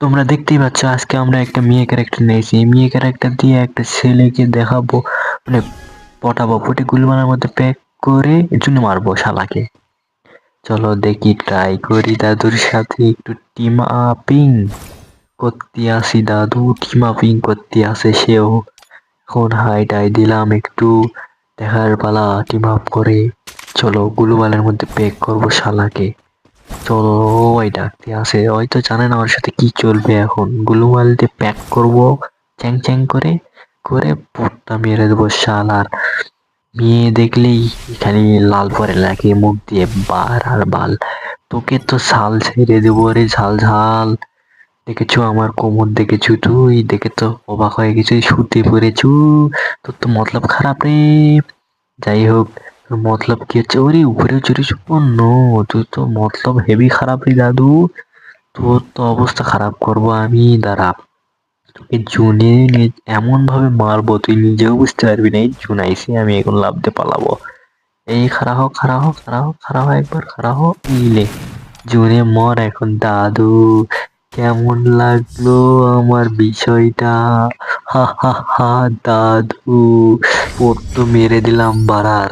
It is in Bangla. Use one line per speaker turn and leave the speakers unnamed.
তোমরা দেখতেই পাচ্ছ আজকে আমরা একটা মেয়ে ক্যারেক্টার নিয়েছি। এই মেয়ে ক্যারেক্টার দিয়ে একটা ছেলেকে দেখাবো, মানে পটাবো, পটে গুলমানের মধ্যে প্যাক করে এর জন্য মারবো শালাকে। চলো দেখি, ট্রাই করি দাদুর সাথে একটু টিম আপিং করতে আসি। দাদু টিম আপিং করতে আসে সেও। এখন হাই টাই দিলাম একটু, দেখার পালা টিম আপ করে। চলো গুলমালের মধ্যে প্যাক করবো শালাকে। চলো, ওই ডাকতে আসে, হয়তো জানে না ওর সাথে কি চলবে। এখন গুলুমাল দিয়ে প্যাক করবো চ্যাং চ্যাং করে করে পোটটা মেরে দেবো শালার। মেয়ে দেখলেই এখানে লাল পরে লাগে মুখ দিয়ে বার আর বাল। তোকে তো ছাল ছেড়ে দেবো রে, ঝাল ঝাল। দেখেছো আমার কোমর, দেখেছো তুই? দেখে তো অবাক হয়ে গেছিস, শুতে পড়েছু। তোর তো মতলব খারাপ রে। যাই হোক, তোর মতলব কি হচ্ছে? ওরে উপরে চড়িস? ও নো, তুই তো মতলব হেভি খারাপ রে দাদু। তোর তো অবস্থা খারাপ করবো আমি, দাঁড়া। তোকে জুনে এমন ভাবে মারবো তুই নিজেও বুঝতে পারবি না। এই জুনাইছি আমি, এখন লাফ দিয়ে পালাবো। এই খাড়া হো, খাড়া হো, খাড়া হো, খাড়া হো, একবার খাড়া হো। ইলে জুনে মর এখন দাদু। কেমন লাগলো আমার বিষয়টা? হা হা হা দাদু, পোট্ট মেরে দিলাম বাড়ার।